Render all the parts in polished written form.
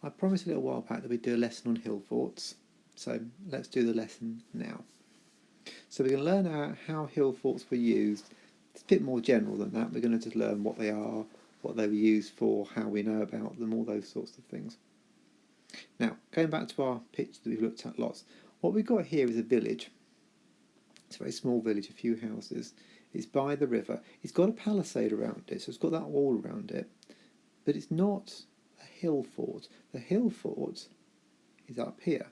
I promised a little while back that we'd do a lesson on hill forts, so let's do the lesson now. So we're going to learn how hill forts were used. It's a bit more general than that. We're going to just learn what they are, what they were used for, how we know about them, all those sorts of things. Now, going back to our picture that we've looked at lots, what we've got here is a village. It's a very small village, a few houses. It's by the river. It's got a palisade around it, so it's got that wall around it, but it's not a hill fort. The hill fort is up here.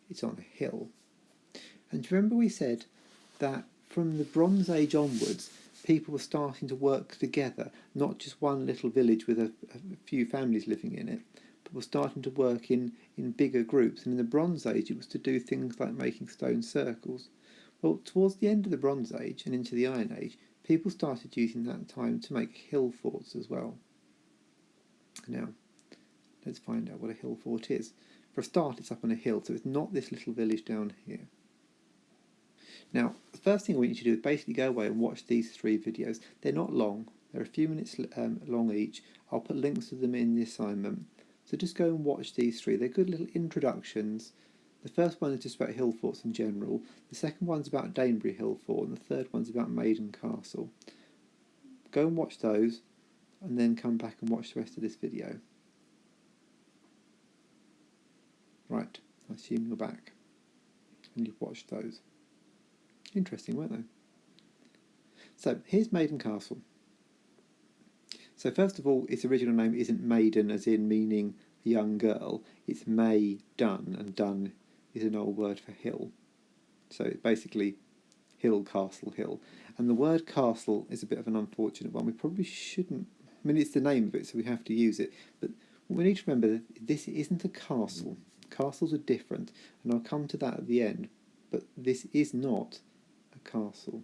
It's on a hill. And do you remember we said that from the Bronze Age onwards, people were starting to work together, not just one little village with a few families living in it, but were starting to work in bigger groups. And in the Bronze Age, it was to do things like making stone circles. Well, towards the end of the Bronze Age and into the Iron Age, people started using that time to make hill forts as well. Now, let's find out what a hill fort is. For a start, it's up on a hill, so it's not this little village down here. Now, the first thing I want you to do is basically go away and watch these 3 videos. They're not long. They're a few minutes long each. I'll put links to them in the assignment. So just go and watch these 3. They're good little introductions. The first one is just about hill forts in general. The second one's about Danbury Hill Fort, and the third one's about Maiden Castle. Go and watch those, and then come back and watch the rest of this video. Right, I assume you're back, and you've watched those. Interesting, weren't they? So, here's Maiden Castle. So first of all, its original name isn't Maiden as in meaning young girl. It's May Dun, and Dun is an old word for hill. So it's basically hill, castle, hill. And the word castle is a bit of an unfortunate one. We probably shouldn't... I mean, it's the name of it, so we have to use it. But we need to remember that this isn't a castle. Castles are different, and I'll come to that at the end. But this is not a castle.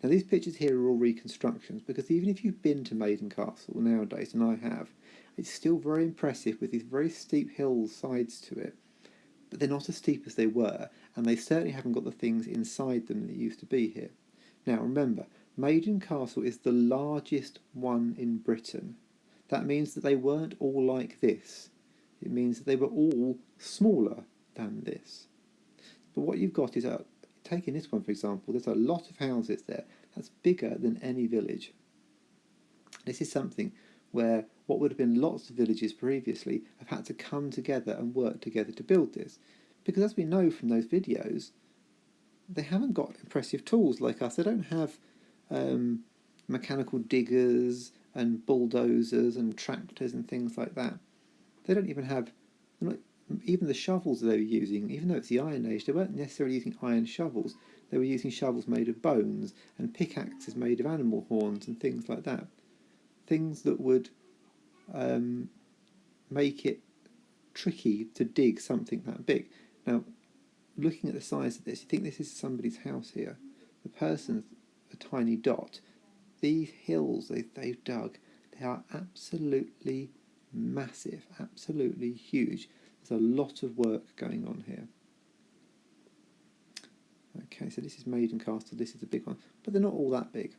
Now, these pictures here are all reconstructions, because even if you've been to Maiden Castle nowadays, and I have, it's still very impressive with these very steep hill sides to it. But they're not as steep as they were, and they certainly haven't got the things inside them that used to be here. Now, remember, Maiden Castle is the largest one in Britain. That means that they weren't all like this. It means that they were all smaller than this. But what you've got is, taking this one for example, there's a lot of houses there. That's bigger than any village. This is something where what would have been lots of villages previously have had to come together and work together to build this. Because as we know from those videos, they haven't got impressive tools like us. They don't have mechanical diggers and bulldozers and tractors and things like that. They don't even have, even the shovels they were using, even though it's the Iron Age, they weren't necessarily using iron shovels. They were using shovels made of bones and pickaxes made of animal horns and things like that. Things that would make it tricky to dig something that big. Now, looking at the size of this, you think this is somebody's house here. The person's a tiny dot. These hills they've dug, they are absolutely massive, absolutely huge. There's a lot of work going on here. Okay, so this is Maiden Castle, this is the big one, but they're not all that big.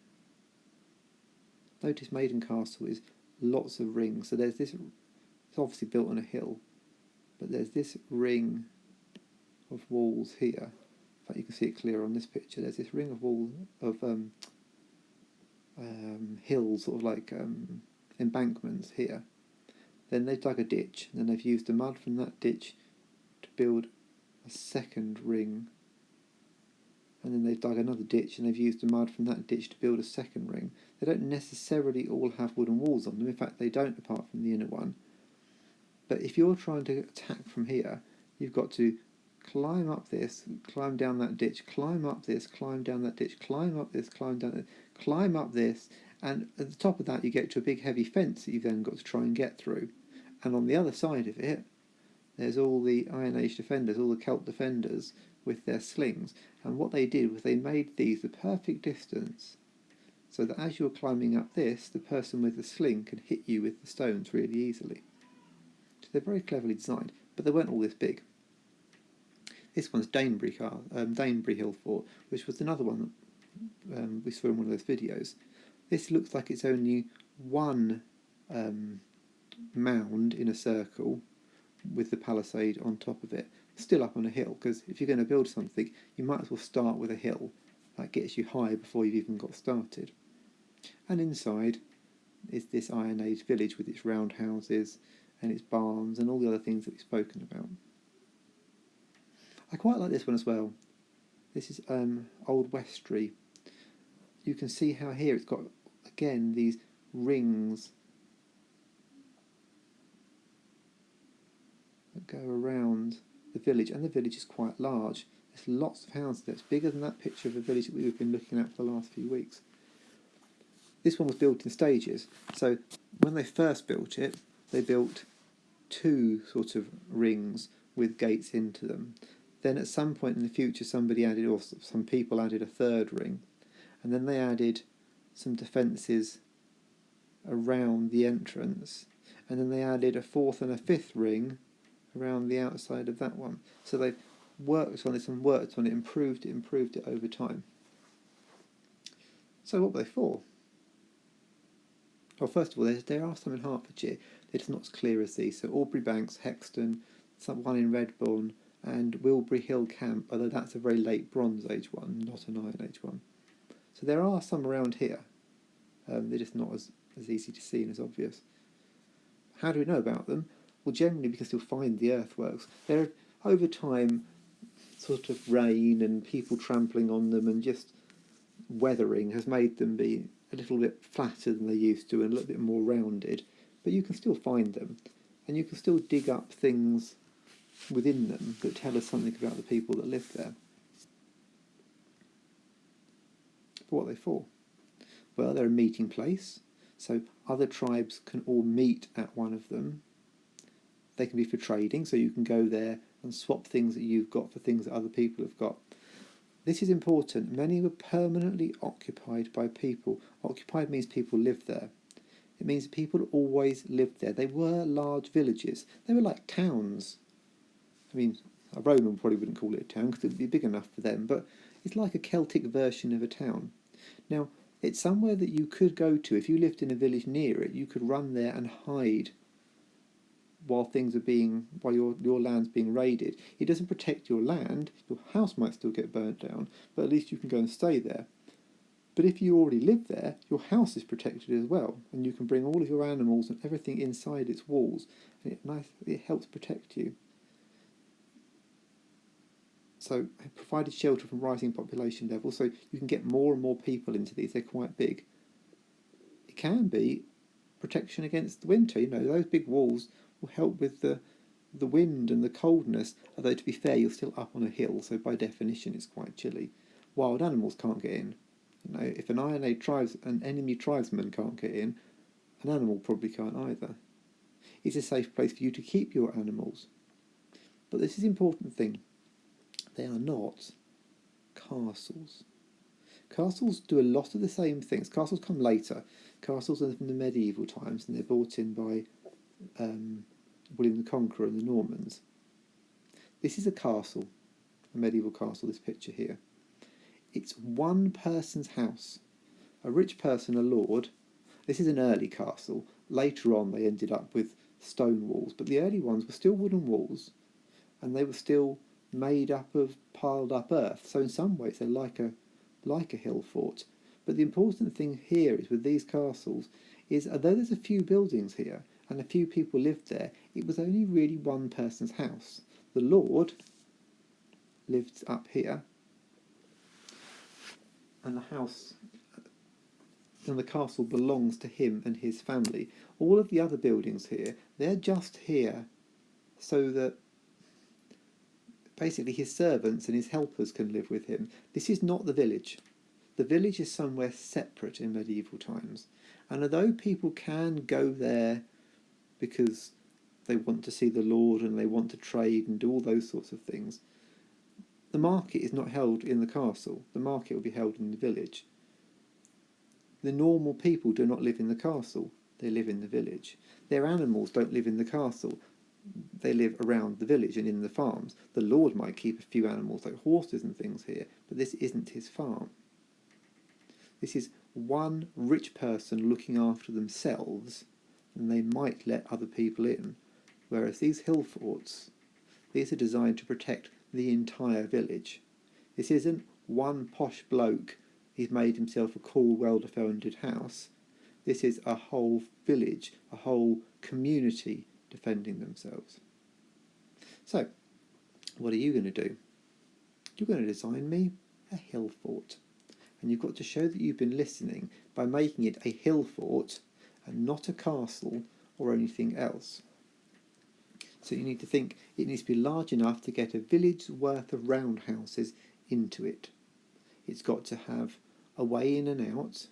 Notice Maiden Castle is lots of rings. So there's this, it's obviously built on a hill, but there's this ring of walls here. In fact, you can see it clear on this picture. There's this ring of walls of hills, sort of like embankments here. Then they've dug a ditch, and then they've used the mud from that ditch to build a second ring. And then they've dug another ditch, and they've used the mud from that ditch to build a second ring. They don't necessarily all have wooden walls on them. In fact, they don't, apart from the inner one. But if you're trying to attack from here, you've got to climb up this, climb down that ditch, climb up this, climb down that ditch, climb up this, climb down that, climb up this, and at the top of that you get to a big heavy fence that you've then got to try and get through. And on the other side of it, there's all the Iron Age defenders, all the Celt defenders with their slings. And what they did was they made these the perfect distance, so that as you're climbing up this, the person with the sling can hit you with the stones really easily. So they're very cleverly designed, but they weren't all this big. This one's Danbury Hill Fort, which was another one that we saw in one of those videos. This looks like it's only one mound in a circle with the palisade on top of it, still up on a hill, because if you're going to build something, you might as well start with a hill. That gets you high before you've even got started. And inside is this Iron Age village with its round houses and its barns and all the other things that we've spoken about. I quite like this one as well. This is Old Westry. You can see how here it's got, again, these rings that go around the village, and the village is quite large. There's lots of houses there. It's bigger than that picture of the village that we've been looking at for the last few weeks. This one was built in stages. So when they first built it, they built 2 sort of rings with gates into them. Then at some point in the future, somebody added, or some people added, a 3rd ring, and then they added some defences around the entrance, and then they added a 4th and a 5th ring around the outside of that one. So they've worked on this and worked on it, improved it over time. So what were they for? Well, first of all, there are some in Hertfordshire. They're just not as clear as these. So Aubrey Banks, Hexton, one in Redbourne, and Wilbury Hill Camp, although that's a very late Bronze Age one, not an Iron Age one. So there are some around here. They're just not as easy to see and as obvious. How do we know about them? Well, generally we can still find the earthworks. They're, over time, sort of rain and people trampling on them and just weathering has made them be a little bit flatter than they used to and a little bit more rounded, but you can still find them, and you can still dig up things within them that tell us something about the people that lived there. But what are they for? Well, they're a meeting place, so other tribes can all meet at one of them. They can be for trading, so you can go there and swap things that you've got for things that other people have got. This is important. Many were permanently occupied by people. Occupied means people lived there. It means people always lived there. They were large villages. They were like towns. I mean, a Roman probably wouldn't call it a town because it would be big enough for them, but it's like a Celtic version of a town. Now, it's somewhere that you could go to. If you lived in a village near it, you could run there and hide while your land's being raided. It doesn't protect your land. Your house might still get burnt down, but at least you can go and stay there. But if you already live there, your house is protected as well, and you can bring all of your animals and everything inside its walls, and it helps protect you. So it provided shelter from rising population levels, so you can get more and more people into these. They're quite big. It can be protection against the winter. Those big walls will help with the wind and the coldness, although to be fair, you're still up on a hill, so by definition it's quite chilly. Wild animals can't get in. If an enemy tribesman can't get in, an animal probably can't either. It's a safe place for you to keep your animals. But this is an important thing. They are not castles. Castles do a lot of the same things. Castles come later. Castles are from the medieval times, and they're brought in by William the Conqueror and the Normans. This is a castle, a medieval castle, this picture here. It's one person's house. A rich person, a lord. This is an early castle. Later on they ended up with stone walls, but the early ones were still wooden walls, and they were still made up of piled up earth. So in some ways they're like a hill fort. But the important thing here is with these castles is, although there's a few buildings here and a few people lived there, it was only really one person's house. The lord lived up here, and the house and the castle belongs to him and his family. All of the other buildings here, they're just here so that basically his servants and his helpers can live with him. This is not the village. The village is somewhere separate in medieval times. And although people can go there because they want to see the Lord and they want to trade and do all those sorts of things, the market is not held in the castle. The market will be held in the village. The normal people do not live in the castle. They live in the village. Their animals don't live in the castle. They live around the village and in the farms. The Lord might keep a few animals like horses and things here, but this isn't his farm. This is one rich person looking after themselves and they might let other people in. Whereas these hill forts, these are designed to protect the entire village. This isn't one posh bloke, he's made himself a cool, well-defended house. This is a whole village, a whole community defending themselves. So, what are you going to do? You're going to design me a hill fort. And you've got to show that you've been listening by making it a hill fort and not a castle or anything else. So you need to think it needs to be large enough to get a village's worth of roundhouses into it. It's got to have a way in and out.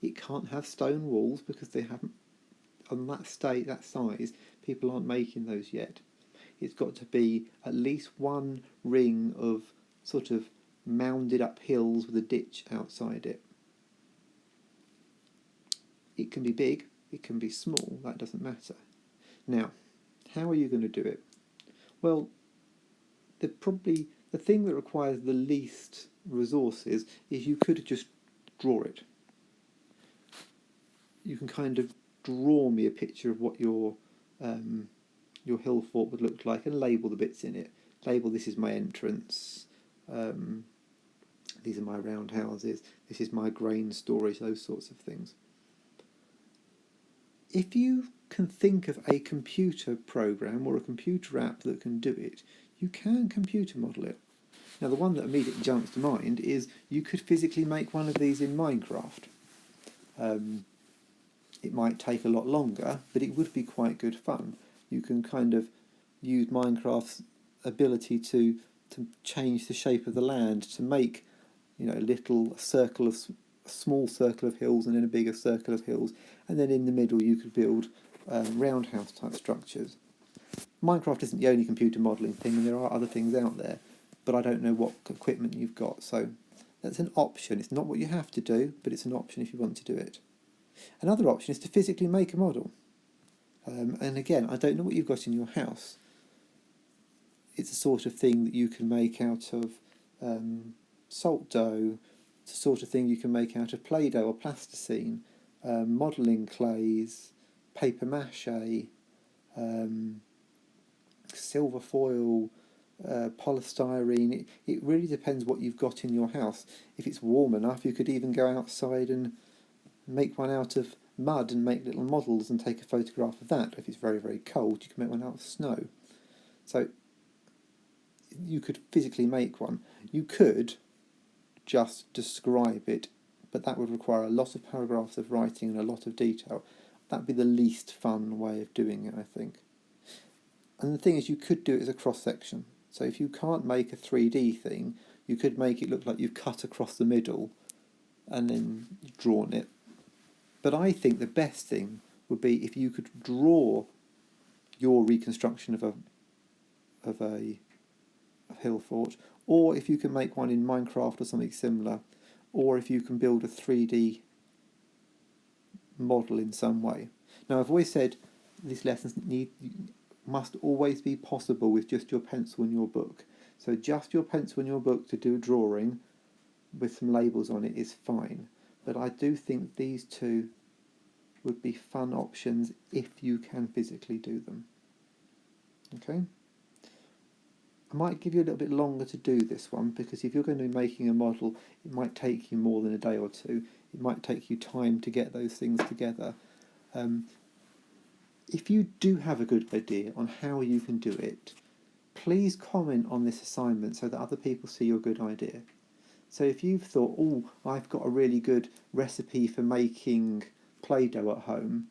It can't have stone walls because they haven't, on that size, people aren't making those yet. It's got to be at least one ring of sort of mounded up hills with a ditch outside it. It can be big, it can be small, that doesn't matter. Now, how are you going to do it? Well, the thing that requires the least resources is you could just draw it. You can kind of draw me a picture of what your hill fort would look like and label the bits in it. Label, this is my entrance, these are my roundhouses, this is my grain storage, those sorts of things. If you can think of a computer program or a computer app that can do it, you can computer model it. Now, the one that immediately jumps to mind is you could physically make one of these in Minecraft. It might take a lot longer, but it would be quite good fun. You can kind of use Minecraft's ability to change the shape of the land to make, a small circle of hills and then a bigger circle of hills, and then in the middle you could build roundhouse type structures. Minecraft isn't the only computer modelling thing, and there are other things out there, but I don't know what equipment you've got, so that's an option. It's not what you have to do, but it's an option if you want to do it. Another option is to physically make a model. And again, I don't know what you've got in your house. It's the sort of thing that you can make out of salt dough. It's the sort of thing you can make out of Play-Doh or plasticine, modelling clays, paper mache, silver foil, polystyrene. It really depends what you've got in your house. If it's warm enough, you could even go outside and make one out of mud and make little models and take a photograph of that. If it's very, very cold, you can make one out of snow. So you could physically make one. You could just describe it, but that would require a lot of paragraphs of writing and a lot of detail. That'd be the least fun way of doing it, I think. And the thing is, you could do it as a cross-section. So if you can't make a 3D thing, you could make it look like you've cut across the middle and then drawn it. But I think the best thing would be if you could draw your reconstruction of a hill fort, or if you can make one in Minecraft or something similar, or if you can build a 3D model in some way. Now, I've always said these lessons must always be possible with just your pencil and your book. So just your pencil and your book to do a drawing with some labels on it is fine. But I do think these two would be fun options if you can physically do them. Okay? I might give you a little bit longer to do this one, because if you're going to be making a model, it might take you more than a day or two. It might take you time to get those things together. If you do have a good idea on how you can do it, please comment on this assignment so that other people see your good idea. So if you've thought, oh, I've got a really good recipe for making Play-Doh at home,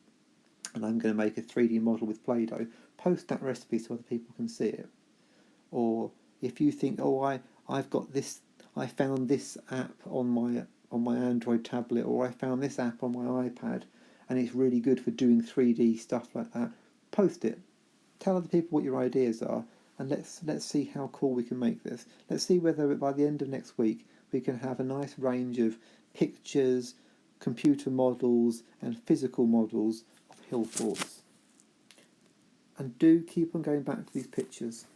and I'm going to make a 3D model with Play-Doh, post that recipe so other people can see it. Or if you think, oh, I've got this, I found this app on my Android tablet, or I found this app on my iPad, and it's really good for doing 3D stuff like that, post it. Tell other people what your ideas are, and let's see how cool we can make this. Let's see whether by the end of next week we can have a nice range of pictures, computer models, and physical models of hill forts. And do keep on going back to these pictures.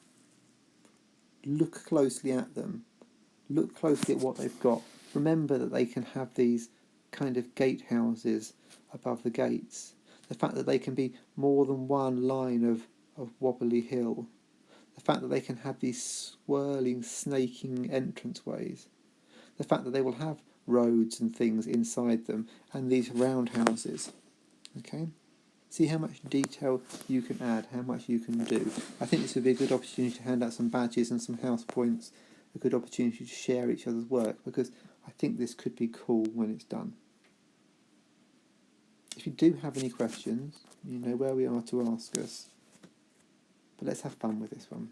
Look closely at them. Look closely at what they've got. Remember that they can have these kind of gatehouses above the gates. the fact that they can be more than one line of wobbly hill, the fact that they can have these swirling, snaking entranceways, the fact that they will have roads and things inside them, and these roundhouses. Okay? See how much detail you can add, how much you can do. I think this would be a good opportunity to hand out some badges and some house points, a good opportunity to share each other's work, because I think this could be cool when it's done. If you do have any questions, you know where we are to ask us. But let's have fun with this one.